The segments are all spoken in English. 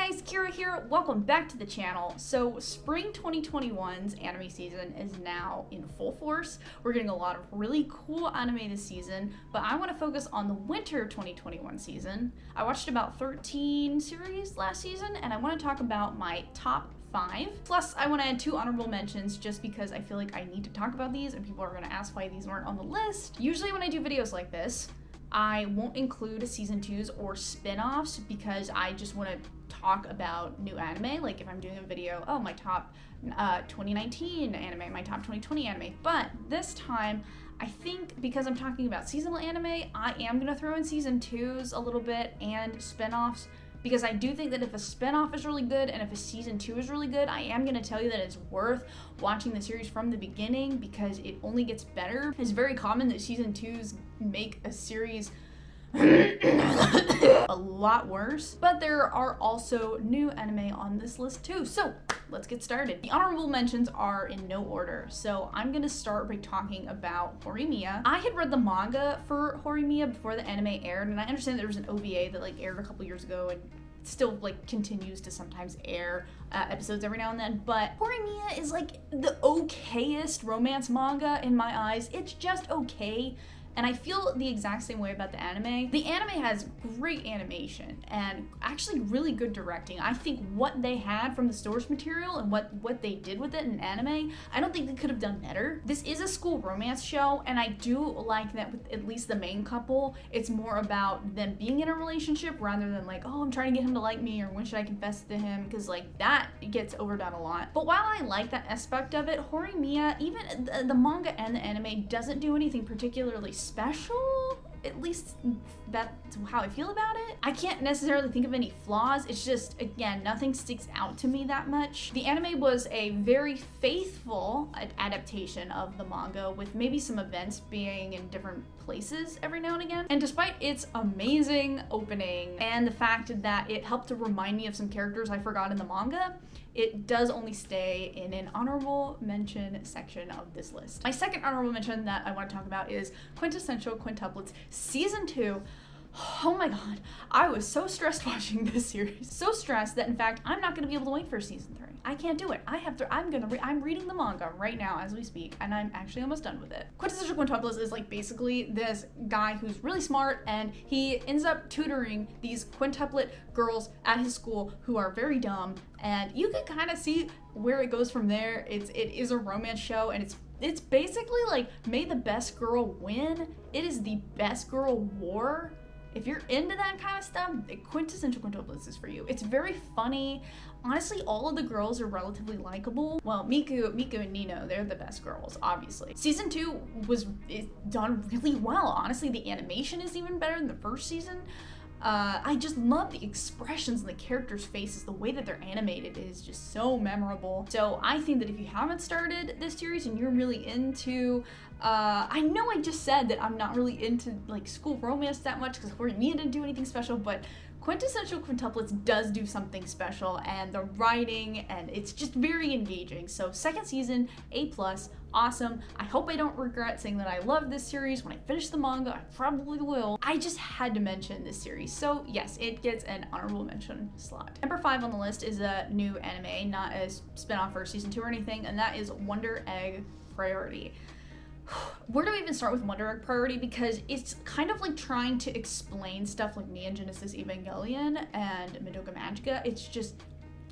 guys, Kira here. Welcome back to the channel. So spring 2021's anime season is now in full force. We're getting a lot of really cool anime this season, but I want to focus on the winter 2021 season. I watched about 13 series last season, and I want to talk about my top 5. Plus, I want to add 2 honorable mentions just because I feel like I need to talk about these and people are going to ask why these weren't on the list. Usually when I do videos like this, I won't include season 2s or spin-offs because I just want to talk about new anime. Like if I'm doing a video, oh, my top 2019 anime, my top 2020 anime. But this time, I think because I'm talking about seasonal anime, I am going to throw in season 2s a little bit and spin-offs, because I do think that if a spin-off is really good and if a season 2 is really good, I am going to tell you that it's worth watching the series from the beginning because it only gets better. It's very common that season 2s make a series a lot worse, but there are also new anime on this list too. So let's get started. The honorable mentions are in no order. So I'm gonna start by talking about Horimiya. I had read the manga for Horimiya before the anime aired, and I understand there was an OVA that aired a couple years ago and still continues to sometimes air episodes every now and then, but Horimiya is the okayest romance manga in my eyes. It's just okay. And I feel the exact same way about the anime. The anime has great animation and actually really good directing. I think what they had from the source material and what they did with it in anime, I don't think they could have done better. This is a school romance show, and I do like that with at least the main couple, it's more about them being in a relationship rather than oh, I'm trying to get him to like me, or when should I confess to him, because that gets overdone a lot. But while I like that aspect of it, Horimiya, even the manga and the anime, doesn't do anything particularly special. At least that's how I feel about it. I can't necessarily think of any flaws. It's just, again, nothing sticks out to me that much. The anime was a very faithful adaptation of the manga, with maybe some events being in different places every now and again. And despite its amazing opening and the fact that it helped to remind me of some characters I forgot in the manga, it does only stay in an honorable mention section of this list. My second honorable mention that I want to talk about is Quintessential Quintuplets Season 2. Oh my god, I was so stressed watching this series. So stressed that in fact, I'm not gonna be able to wait for season 3. I can't do it. I'm reading the manga right now as we speak, and I'm actually almost done with it. Quintessential Quintuplets is basically this guy who's really smart, and he ends up tutoring these quintuplet girls at his school who are very dumb, and you can kind of see where it goes from there. It is a romance show, and it's basically may the best girl win. It is the best girl war. If you're into that kind of stuff, Quintessential Quintuplets is for you. It's very funny. Honestly, all of the girls are relatively likable. Well, Miku and Nino, they're the best girls, obviously. Season 2 is done really well. Honestly, the animation is even better than the first season. I just love the expressions and the characters' faces. The way that they're animated is just so memorable. So I think that if you haven't started this series and you're really into, I know I just said that I'm not really into school romance that much because Horimiya didn't do anything special, but Quintessential Quintuplets does do something special, and the writing, and it's just very engaging. So second season, A+, awesome. I hope I don't regret saying that I love this series. When I finish the manga, I probably will. I just had to mention this series. So yes, it gets an honorable mention slot. Number 5 on the list is a new anime, not a spinoff for season 2 or anything, and that is Wonder Egg Priority. Where do we even start with Wonder Egg Priority? Because it's kind of trying to explain stuff like Neon Genesis Evangelion and Madoka Magica. It's just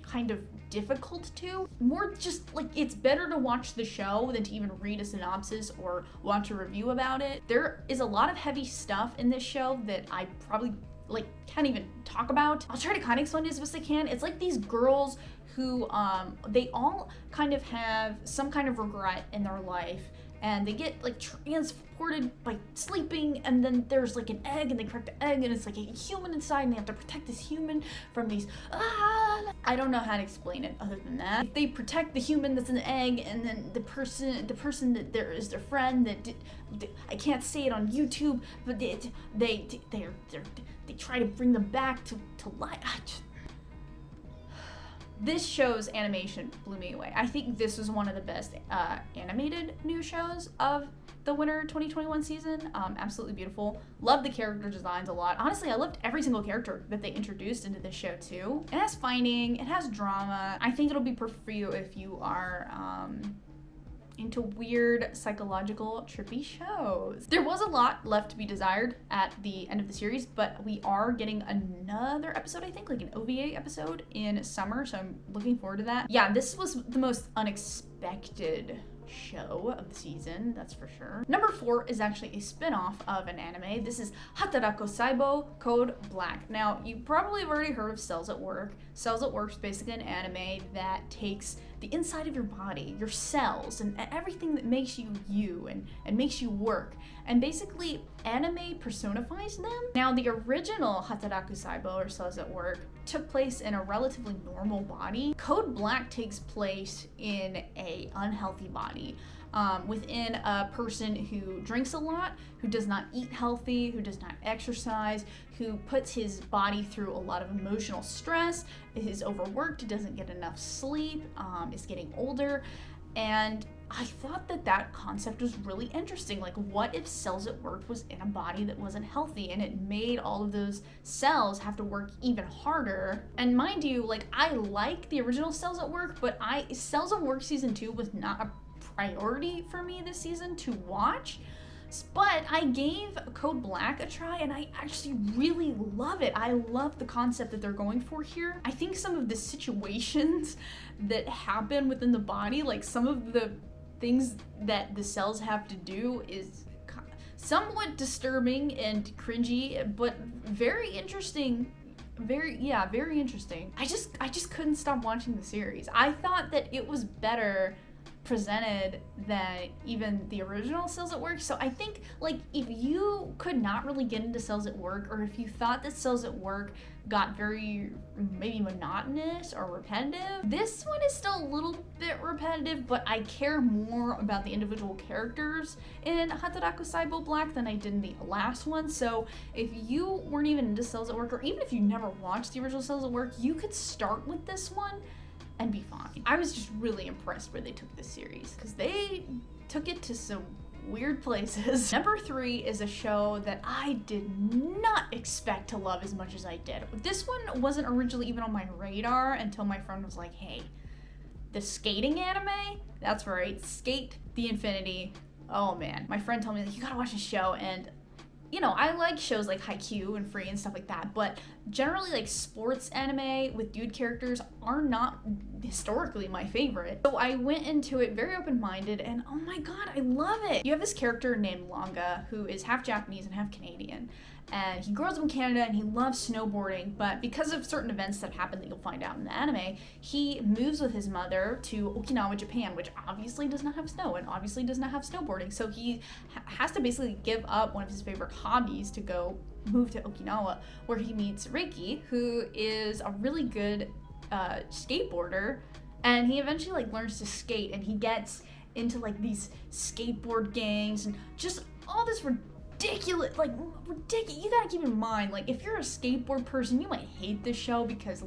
kind of difficult to. More just it's better to watch the show than to even read a synopsis or watch a review about it. There is a lot of heavy stuff in this show that I probably can't even talk about. I'll try to kind of explain it as best I can. It's these girls who they all kind of have some kind of regret in their life, and they get transported by sleeping, and then there's an egg, and they crack the egg, and it's a human inside, and they have to protect this human from these I don't know how to explain it other than that. If they protect the human that's in the egg, and then the person that there is their friend that I can't say it on YouTube, but they try to bring them back to life. This show's animation blew me away. I think this was one of the best animated new shows of the winter 2021 season. Absolutely beautiful. Love the character designs a lot. Honestly, I loved every single character that they introduced into this show too. It has fighting, it has drama. I think it'll be perfect for you if you are into weird psychological trippy shows. There was a lot left to be desired at the end of the series, but we are getting another episode, I think, like an OVA episode in summer, so I'm looking forward to that. Yeah, this was the most unexpected show of the season, that's for sure. Number 4 is actually a spin-off of an anime. This is Hataraku Saibo Code Black. Now, you probably have already heard of Cells at Work. Cells at Work is basically an anime that takes the inside of your body, your cells, and everything that makes you you and makes you work, and basically anime personifies them. Now, the original Hataraku Saibo, or Cells at Work, took place in a relatively normal body. Code Black takes place in a unhealthy body, within a person who drinks a lot, who does not eat healthy, who does not exercise, who puts his body through a lot of emotional stress, is overworked, doesn't get enough sleep, is getting older. And I thought that concept was really interesting. Like, what if Cells at Work was in a body that wasn't healthy, and it made all of those cells have to work even harder? And mind you, like, I like the original Cells at Work, but Cells at Work season 2 was not a priority for me this season to watch. But I gave Code Black a try, and I actually really love it. I love the concept that they're going for here. I think some of the situations that happen within the body, like some of the things that the cells have to do, is somewhat disturbing and cringy, but very interesting. Very interesting. I just couldn't stop watching the series. I thought that it was better presented than even the original Cells at Work. So I think, like, if you could not really get into Cells at Work, or if you thought that Cells at Work got very maybe monotonous or repetitive, this one is still a little bit repetitive, but I care more about the individual characters in Hataraku Saibo Black than I did in the last one. So if you weren't even into Cells at Work, or even if you never watched the original Cells at Work, you could start with this one and be fine. I was just really impressed where they took this series, because they took it to some weird places. Number 3 is a show that I did not expect to love as much as I did. This one wasn't originally even on my radar until my friend was like, hey, the skating anime? That's right, SK8 the Infinity. Oh man, my friend told me, like, you gotta watch this show, and you know, I like shows like Haikyuu and Free and stuff like that, but generally, like, sports anime with dude characters are not historically my favorite. So I went into it very open-minded, and oh my god, I love it! You have this character named Longa, who is half Japanese and half Canadian, and he grows up in Canada and he loves snowboarding, but because of certain events that happen that you'll find out in the anime, he moves with his mother to Okinawa, Japan, which obviously does not have snow and obviously does not have snowboarding, so he has to basically give up one of his favorite hobbies to go move to Okinawa, where he meets Reiki, who is a really good skateboarder, and he eventually, like, learns to skate, and he gets into, like, these skateboard gangs and just all this ridiculous. You gotta keep in mind, like, if you're a skateboard person, you might hate this show because,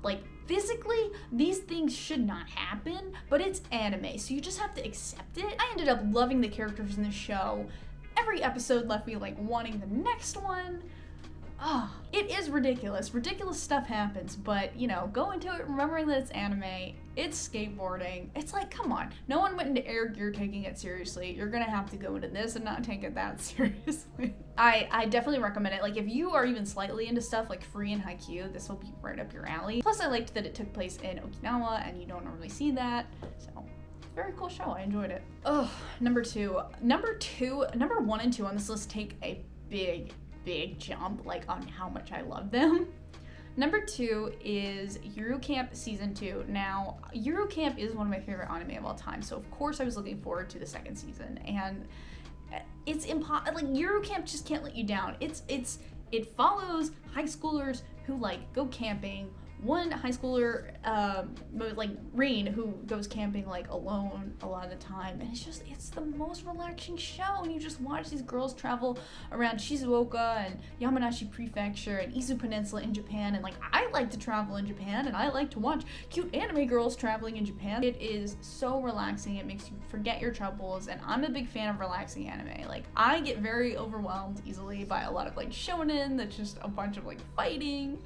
like, physically these things should not happen, but it's anime, so you just have to accept it. I ended up loving the characters in the show. Every episode left me, like, wanting the next one. It is ridiculous. Ridiculous stuff happens, but, you know, go into it remembering that it's anime, it's skateboarding. It's like, come on. No one went into air gear taking it seriously. You're gonna have to go into this and not take it that seriously. I definitely recommend it. Like, if you are even slightly into stuff like Free and Haikyuu, this will be right up your alley. Plus, I liked that it took place in Okinawa, and you don't normally see that, so very cool show. I enjoyed it. Number 1 and 2 on this list take a big jump, like, on how much I love them. Number 2 is Yuru Camp Season 2. Now, Yuru Camp is one of my favorite anime of all time, so of course I was looking forward to the second season, and it's like, Yuru Camp just can't let you down. It follows high schoolers who, like, go camping one high schooler, like Rain, who goes camping like alone a lot of the time, and it's the most relaxing show, and you just watch these girls travel around Shizuoka and Yamanashi Prefecture and Izu Peninsula in Japan, and like I like to travel in Japan, and I like to watch cute anime girls traveling in Japan. It is so relaxing, it makes you forget your troubles, and I'm a big fan of relaxing anime. Like, I get very overwhelmed easily by a lot of like shonen that's just a bunch of like fighting.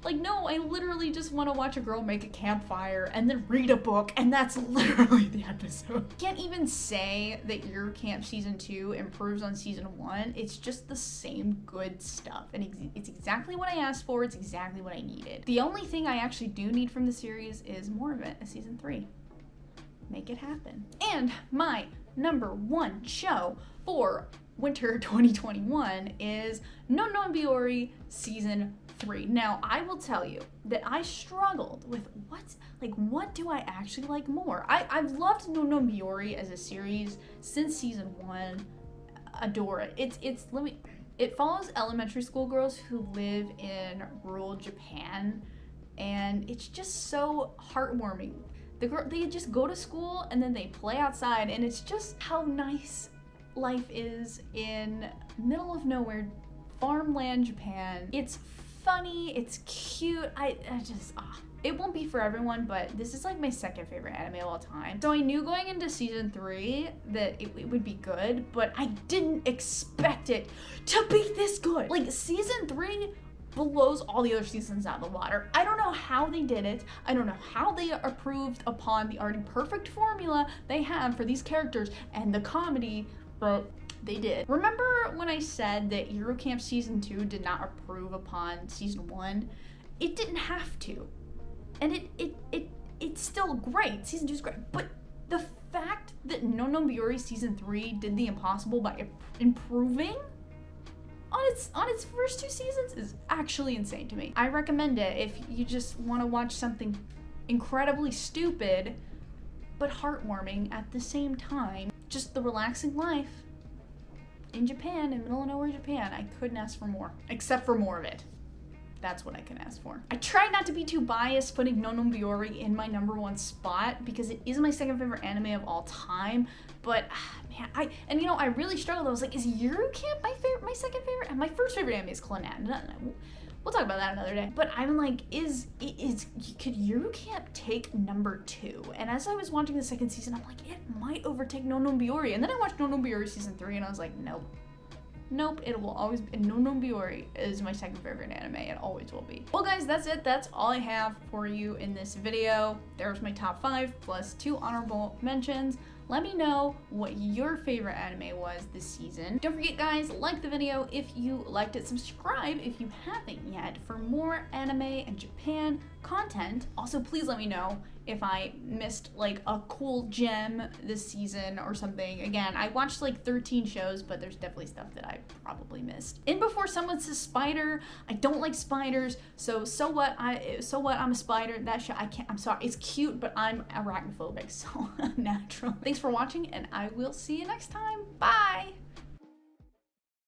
Like, no, I literally just want to watch a girl make a campfire and then read a book, and that's literally the episode. Can't even say that Yuru Camp Season 2 improves on Season 1. It's just the same good stuff, and it's exactly what I asked for. It's exactly what I needed. The only thing I actually do need from the series is more of it as Season 3. Make it happen. And my number one show for winter 2021 is No Biyori Season 3. Now, I will tell you that I struggled with what do I actually like more? I've loved No Biyori as a series since Season 1. Adore it. It follows elementary school girls who live in rural Japan, and it's just so heartwarming. They just go to school and then they play outside, and it's just how nice life is in middle of nowhere farmland Japan. It's funny, it's cute. It won't be for everyone, but this is like my second favorite anime of all time. So I knew going into Season 3 that it would be good, but I didn't expect it to be this good. Like, Season 3 blows all the other seasons out of the water. I don't know how they did it. I don't know how they improved upon the already perfect formula they have for these characters and the comedy, but they did. Remember when I said that Yuru Camp Season 2 did not improve upon Season 1? It didn't have to. And it's still great. Season 2 is great. But the fact that No Biyori Season 3 did the impossible by improving on its first 2 seasons is actually insane to me. I recommend it if you just want to watch something incredibly stupid but heartwarming at the same time. Just the relaxing life in Japan, in middle of nowhere Japan. I couldn't ask for more, except for more of it. That's what I can ask for. I try not to be too biased putting No Biyori in my number one spot because it is my second favorite anime of all time. But man, I really struggled. I was like, is Yuru Camp my second favorite? And my first favorite anime is Clannad. We'll talk about that another day. But I'm like, could Yuru Camp take number 2? And as I was watching the second season, I'm like, it might overtake No Biyori. And then I watched No Biyori Season 3 and I was like, nope, it will always be. No Biyori is my second favorite anime. It always will be. Well, guys, that's it. That's all I have for you in this video. There's my top 5 plus 2 honorable mentions. Let me know what your favorite anime was this season. Don't forget, guys, like the video if you liked it. Subscribe if you haven't yet for more anime and Japan content. Also, please let me know if I missed like a cool gem this season or something. Again, I watched like 13 shows, but there's definitely stuff that I probably missed. And before someone says spider, I don't like spiders. So what? I'm a spider. That show, I can't. I'm sorry. It's cute, but I'm arachnophobic, so natural. Thanks for watching, and I will see you next time. Bye.